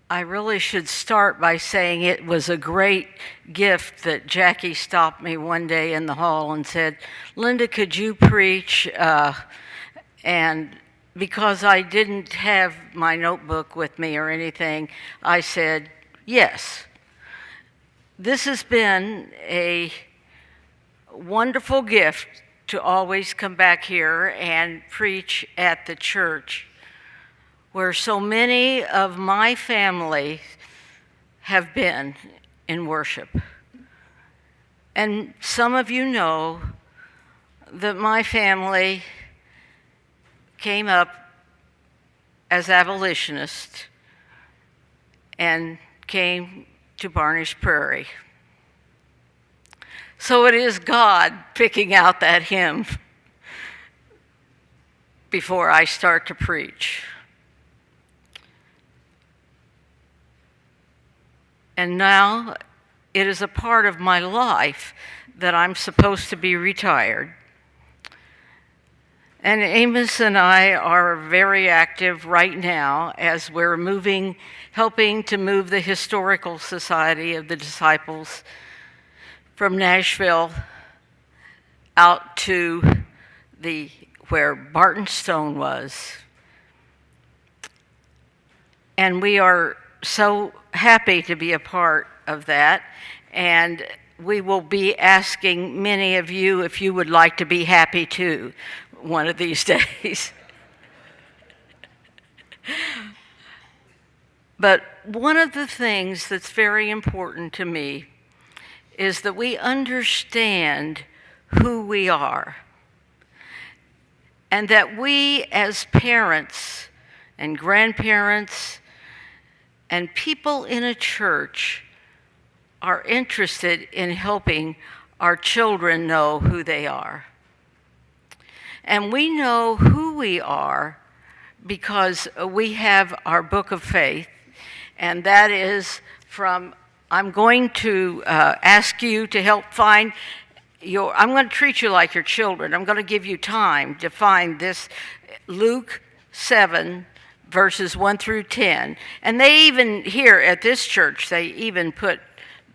I really should start by saying it was a great gift that Jackie stopped me one day in the hall and said, "Linda, could you preach?" And because I didn't have my notebook with me or anything, I said, yes. This has been a wonderful gift to always come back here and preach at the church, where so many of my family have been in worship. And some of you know that my family came up as abolitionists and came to Barnish Prairie. So it is God picking out that hymn before I start to preach. And now it is a part of my life that I'm supposed to be retired. And Amos and I are very active right now as we're helping to move the Historical Society of the Disciples from Nashville out to where Barton Stone was. And we are so happy to be a part of that. And we will be asking many of you if you would like to be happy too one of these days. But one of the things that's very important to me is that we understand who we are, and that we as parents and grandparents and people in a church are interested in helping our children know who they are. And we know who we are because we have our book of faith, and that is I'm going to ask you to help find I'm going to treat you like your children. I'm going to give you time to find this Luke 7, verses 1 through 10. And they even, here at this church, they even put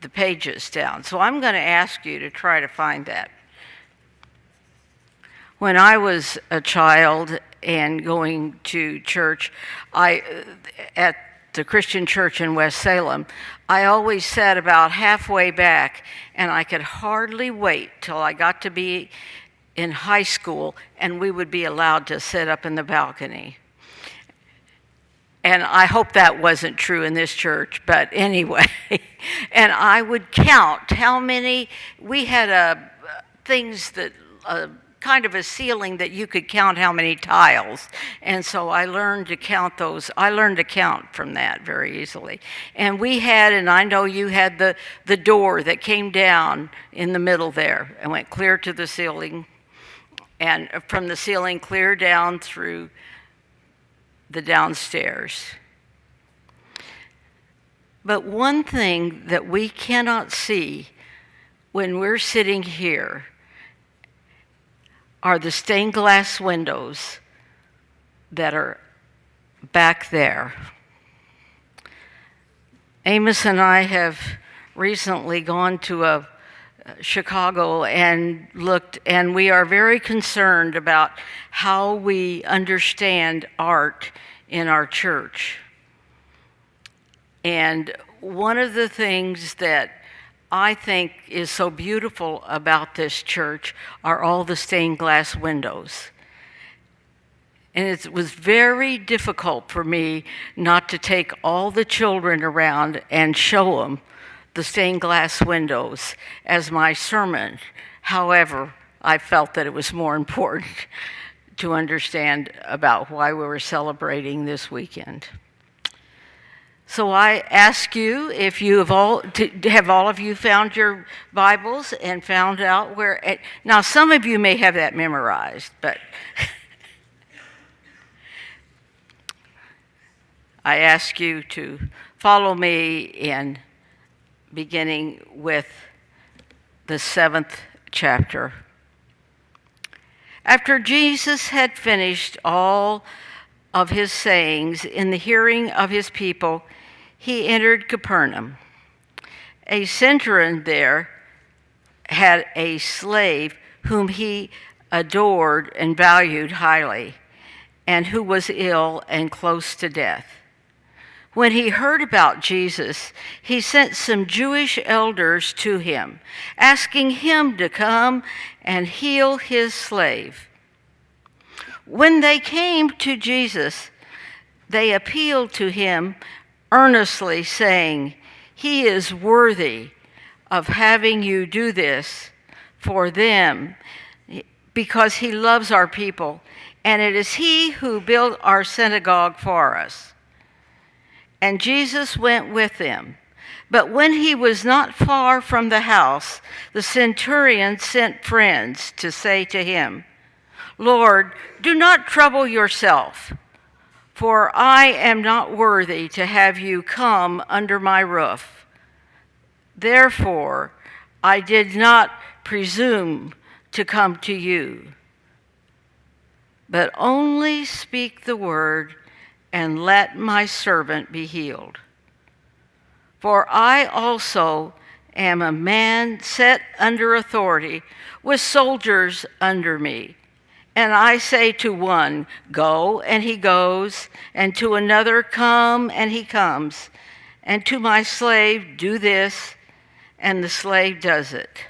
the pages down. So I'm going to ask you to try to find that. When I was a child and going to church, at the Christian church in West Salem, I always sat about halfway back, and I could hardly wait till I got to be in high school and we would be allowed to sit up in the balcony. And I hope that wasn't true in this church, but anyway. And I would count how many, we had things that, kind of a ceiling that you could count how many tiles. And so I learned to count those. I learned to count from that very easily. And we had, and I know you had the door that came down in the middle there and went clear to the ceiling, and from the ceiling clear down through the downstairs. But one thing that we cannot see when we're sitting here are the stained glass windows that are back there. Amos and I have recently gone to Chicago and looked, and we are very concerned about how we understand art in our church. And one of the things that I think is so beautiful about this church are all the stained glass windows. And it was very difficult for me not to take all the children around and show them the stained glass windows as my sermon. However, I felt that it was more important to understand about why we were celebrating this weekend. So I ask you if you have all of you found your Bibles and found out where. Now, some of you may have that memorized, but I ask you to follow me in beginning with the 7th chapter. After Jesus had finished all of his sayings in the hearing of his people, he entered Capernaum. A centurion there had a slave whom he adored and valued highly, and who was ill and close to death. When he heard about Jesus, he sent some Jewish elders to him, asking him to come and heal his slave. When they came to Jesus, they appealed to him earnestly, saying, "He is worthy of having you do this for them, because he loves our people, and it is he who built our synagogue for us." And Jesus went with them. But when he was not far from the house, the centurion sent friends to say to him, "Lord, do not trouble yourself, for I am not worthy to have you come under my roof. Therefore, I did not presume to come to you. But only speak the word, and let my servant be healed. For I also am a man set under authority, with soldiers under me. And I say to one, 'Go,' and he goes, and to another, 'Come,' and he comes, and to my slave, 'Do this,' and the slave does it."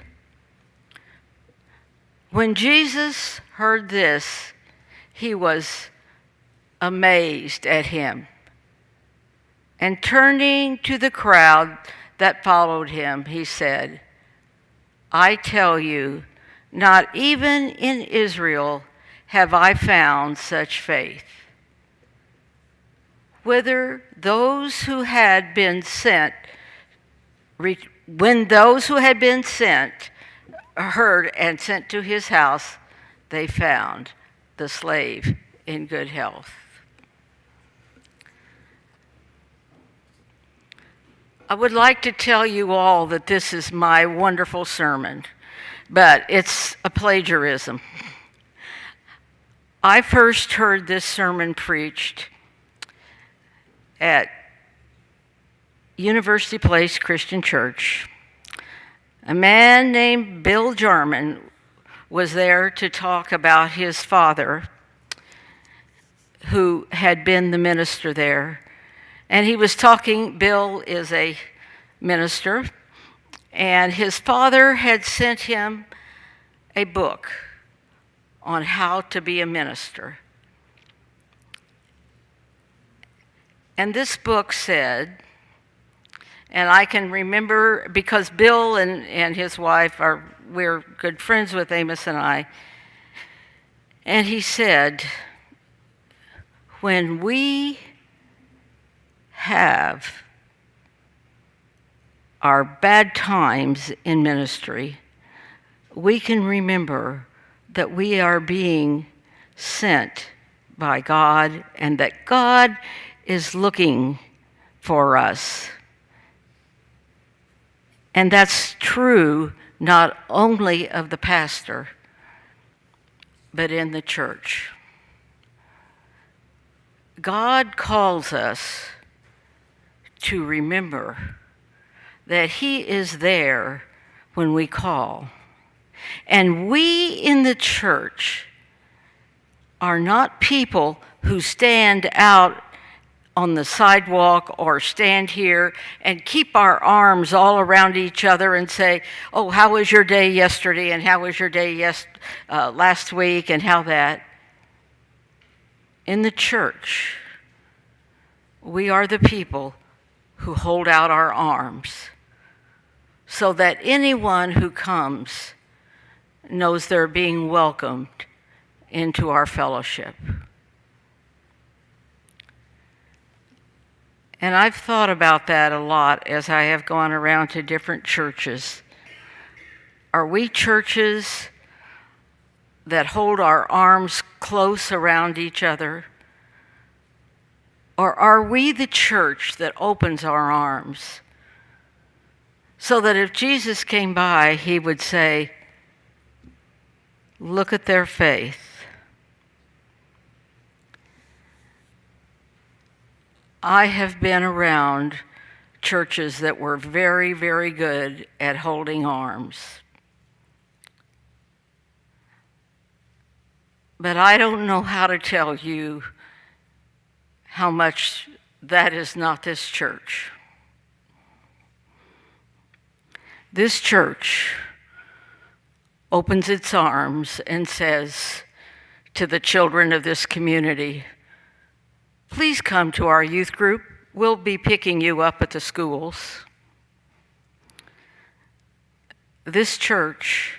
When Jesus heard this, he was amazed at him. And turning to the crowd that followed him, he said, "I tell you, not even in Israel have I found such faith." When those who had been sent heard and sent to his house, they found the slave in good health. I would like to tell you all that this is my wonderful sermon, but it's a plagiarism. I first heard this sermon preached at University Place Christian Church. A man named Bill Jarman was there to talk about his father, who had been the minister there. And he was talking, Bill is a minister, and his father had sent him a book on how to be a minister. And this book said, and I can remember, because Bill and his wife we're good friends with Amos and I, and he said, "When we have our bad times in ministry, we can remember that we are being sent by God, and that God is looking for us." And that's true not only of the pastor, but in the church. God calls us to remember that he is there when we call. And we in the church are not people who stand out on the sidewalk or stand here and keep our arms all around each other and say, "Oh, how was your day yesterday, and how was your day last week, and how that." In the church, we are the people who hold out our arms so that anyone who comes knows they're being welcomed into our fellowship. And I've thought about that a lot as I have gone around to different churches. Are we churches that hold our arms close around each other? Or are we the church that opens our arms so that if Jesus came by, he would say, "Look at their faith"? I have been around churches that were very, very good at holding arms. But I don't know how to tell you how much that is not this church. This church opens its arms and says to the children of this community, please come to our youth group. We'll be picking you up at the schools. This church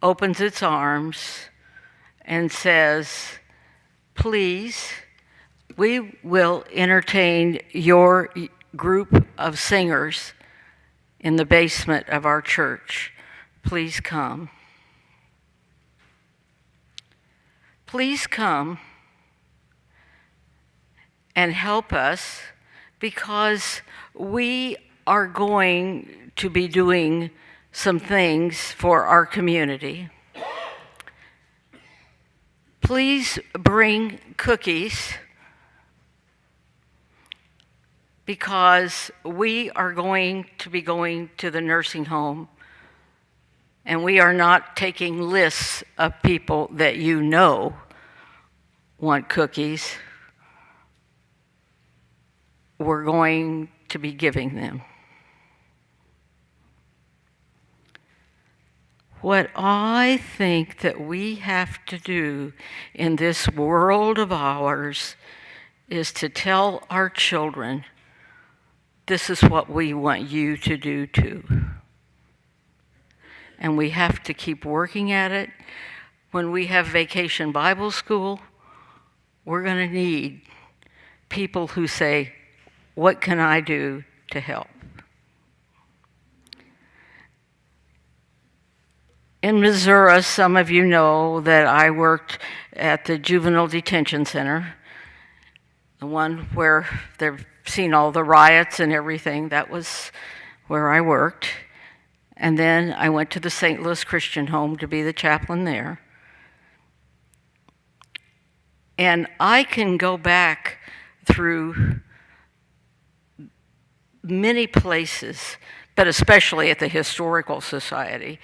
opens its arms and says, please, we will entertain your group of singers in the basement of our church. Please come. Please come and help us, because we are going to be doing some things for our community. Please bring cookies, because we are going to be going to the nursing home, and we are not taking lists of people that you know want cookies. We're going to be giving them. What I think that we have to do in this world of ours is to tell our children, this is what we want you to do too. And we have to keep working at it. When we have Vacation Bible School, we're going to need people who say, what can I do to help? In Missouri, some of you know that I worked at the Juvenile Detention Center, the one where they've seen all the riots and everything. That was where I worked. And then I went to the St. Louis Christian Home to be the chaplain there. And I can go back through many places, but especially at the Historical Society,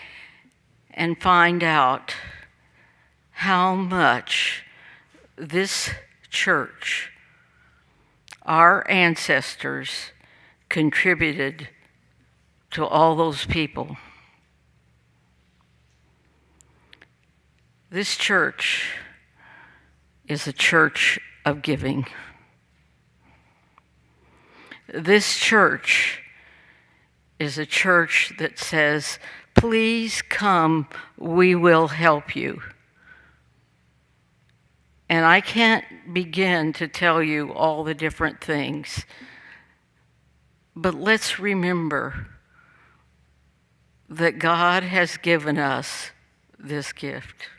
and find out how much this church, our ancestors, contributed to all those people. This church is a church of giving. This church is a church that says, please come, we will help you. And I can't begin to tell you all the different things, but let's remember that God has given us this gift.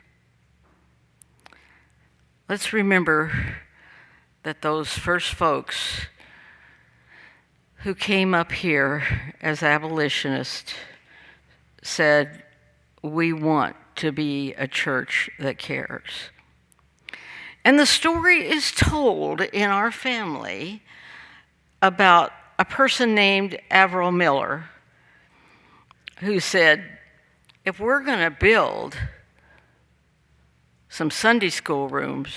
Let's remember that those first folks who came up here as abolitionists said, we want to be a church that cares. And the story is told in our family about a person named Avril Miller, who said, if we're going to build some Sunday school rooms,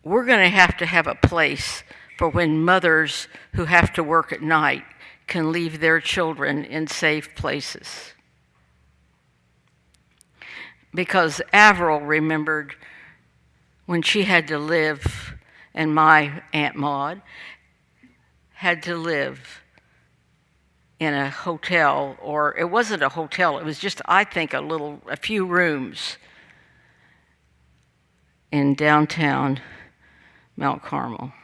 we're going to have a place for when mothers who have to work at night can leave their children in safe places. Because Avril remembered when she had to live, and my Aunt Maud had to live in a hotel, or it wasn't a hotel, it was just, I think, a few rooms in downtown Mount Carmel.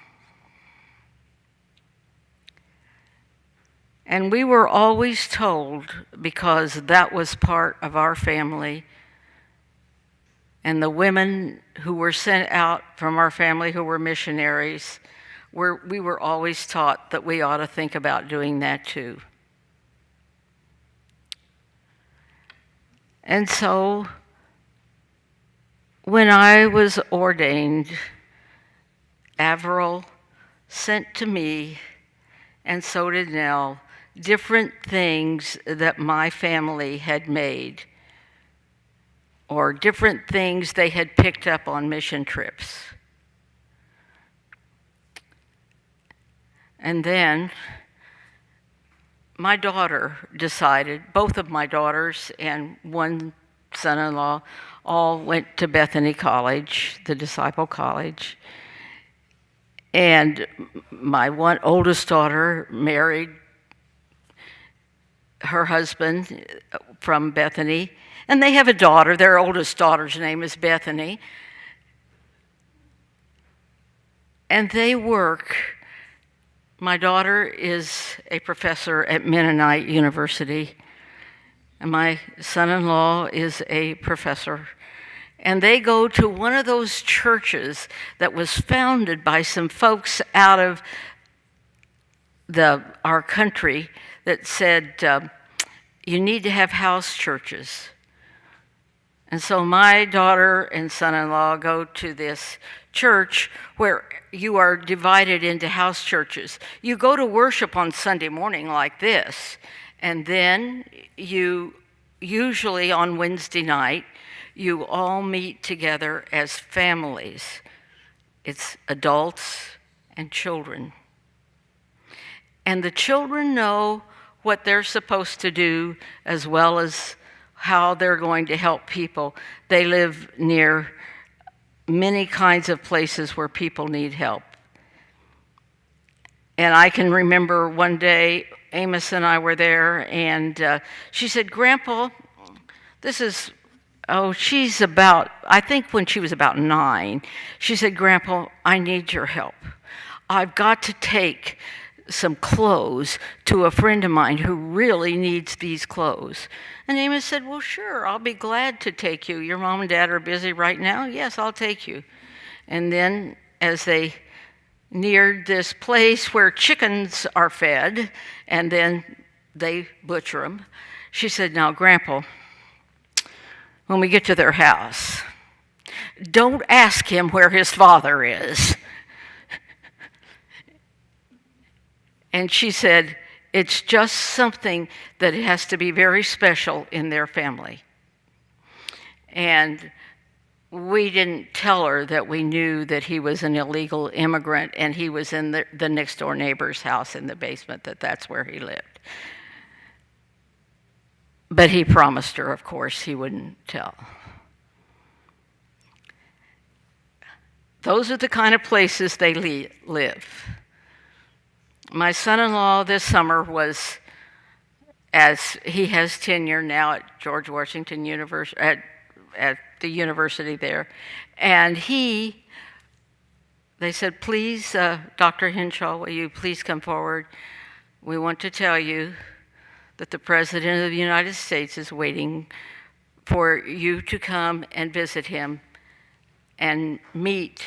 And we were always told, because that was part of our family, and the women who were sent out from our family who were missionaries, we were always taught that we ought to think about doing that too. And so, when I was ordained, Avril sent to me and so did Nell, different things that my family had made, or different things they had picked up on mission trips. And then my daughter decided, both of my daughters and one son-in-law all went to Bethany College, the Disciple College. And my one oldest daughter married her husband from Bethany, and they have a daughter. Their oldest daughter's name is Bethany. And they work. My daughter is a professor at Mennonite University, and my son-in-law is a professor. And they go to one of those churches that was founded by some folks out of our country that said, you need to have house churches. And so my daughter and son-in-law go to this church where you are divided into house churches. You go to worship on Sunday morning like this, and then you, usually on Wednesday night, you all meet together as families. It's adults and children. And the children know what they're supposed to do as well as how they're going to help people. They live near many kinds of places where people need help. And I can remember one day, Amos and I were there, and she said, Grandpa, she's about, I think when she was about 9, she said, Grandpa, I need your help. I've got to take some clothes to a friend of mine who really needs these clothes. And Amos said, well, sure, I'll be glad to take you. Your mom and dad are busy right now? Yes, I'll take you. And then as they neared this place where chickens are fed, and then they butcher them, she said, now, Grandpa, when we get to their house, don't ask him where his father is. And she said, it's just something that has to be very special in their family. And we didn't tell her that we knew that he was an illegal immigrant and he was in the next door neighbor's house in the basement, that's where he lived. But he promised her, of course, he wouldn't tell. Those are the kind of places they live. My son-in-law this summer was, as he has tenure now at George Washington University, at the university there, and they said, please, Dr. Henshaw, will you please come forward? We want to tell you that the President of the United States is waiting for you to come and visit him and meet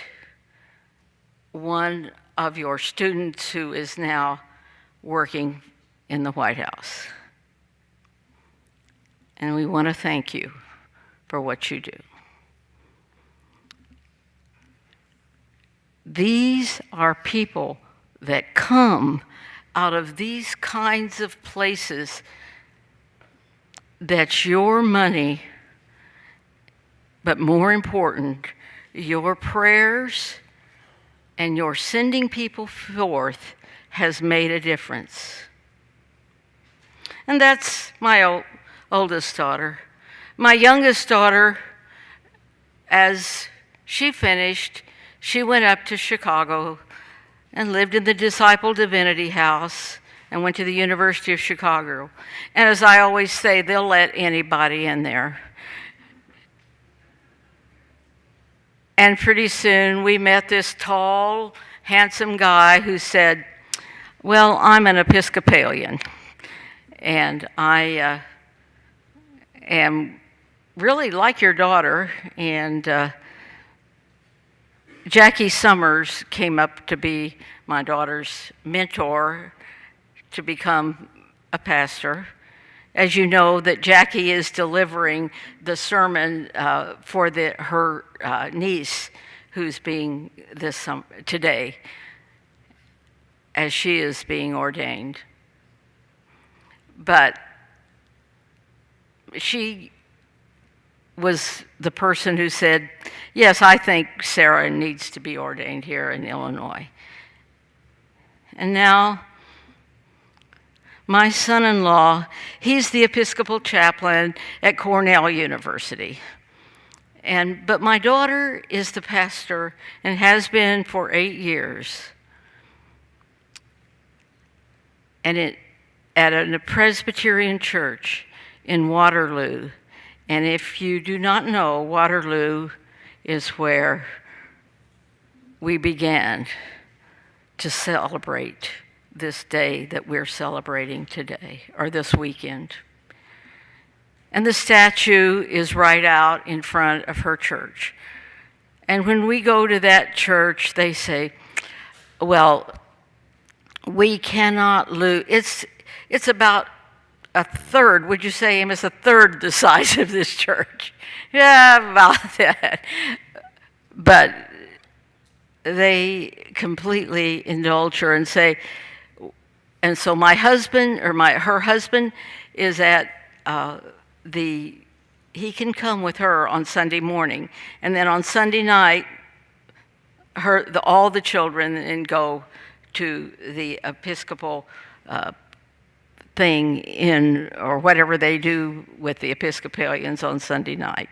one of your students who is now working in the White House. And we want to thank you for what you do. These are people that come out of these kinds of places that's your money, but more important, your prayers and your sending people forth has made a difference. And that's my oldest daughter. My youngest daughter, as she finished, she went up to Chicago and lived in the Disciple Divinity House and went to the University of Chicago. And as I always say, they'll let anybody in there. And pretty soon we met this tall, handsome guy who said, well, I'm an Episcopalian, and I am really like your daughter. And Jackie Summers came up to be my daughter's mentor to become a pastor. As you know, that Jackie is delivering the sermon for her niece, who's being today. as she is being ordained. But she was the person who said, yes, I think Sarah needs to be ordained here in Illinois. And now, my son-in-law, he's the Episcopal chaplain at Cornell University. But my daughter is the pastor and has been for 8 years. And at a Presbyterian church in Waterloo. And if you do not know, Waterloo is where we began to celebrate this day that we're celebrating today, or this weekend. And the statue is right out in front of her church. And when we go to that church, they say, well, we cannot lose. It's about a third, would you say, Amos, a third the size of this church? Yeah, about that. But they completely indulge her and say, and so my husband, or her husband, is at he can come with her on Sunday morning, and then on Sunday night, all the children and go to the Episcopal thing or whatever they do with the Episcopalians on Sunday night.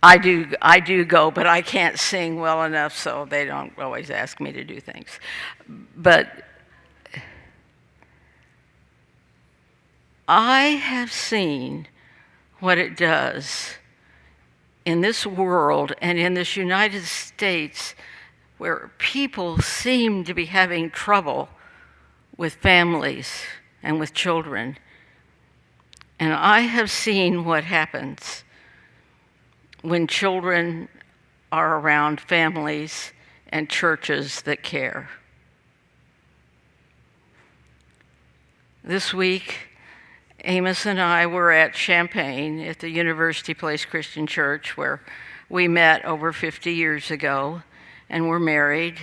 I do go, but I can't sing well enough, so they don't always ask me to do things. But I have seen what it does in this world and in this United States where people seem to be having trouble with families and with children. And I have seen what happens when children are around families and churches that care. This week, Amos and I were at Champaign at the University Place Christian Church, where we met over 50 years ago and were married.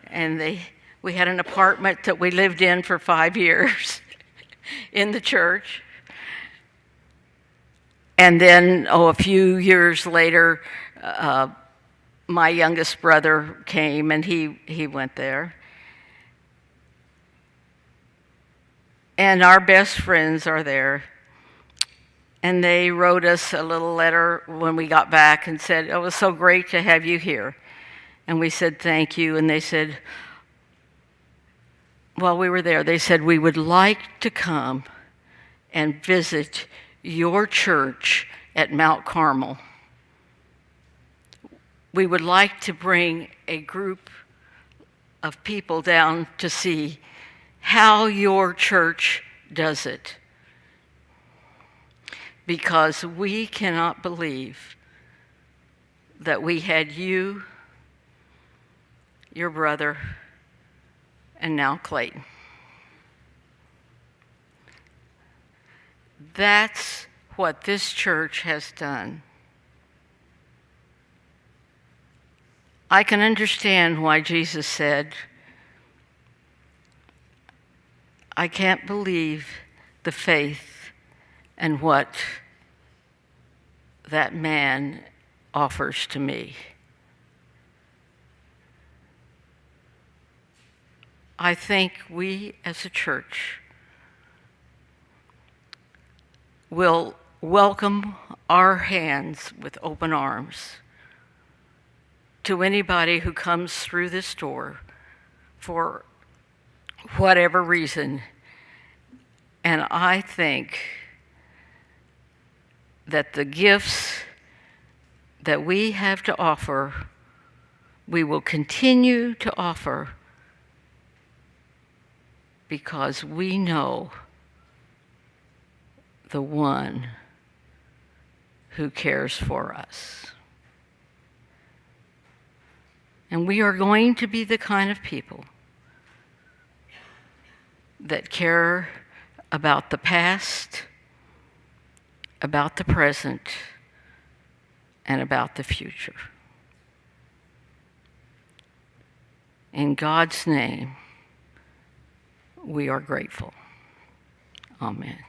And we had an apartment that we lived in for 5 years in the church. And then, a few years later, my youngest brother came and he went there. And our best friends are there. And they wrote us a little letter when we got back and said, it was so great to have you here. And we said, thank you. And they said, while we were there, they said, we would like to come and visit your church at Mount Carmel. We would like to bring a group of people down to see how your church does it. Because we cannot believe that we had you, your brother, and now Clayton. That's what this church has done. I can understand why Jesus said, I can't believe the faith and what that man offers to me. I think we as a church will welcome our hands with open arms to anybody who comes through this door for whatever reason. And I think that the gifts that we have to offer, we will continue to offer because we know the one who cares for us. And we are going to be the kind of people that care about the past, about the present, and about the future. In God's name, we are grateful. Amen.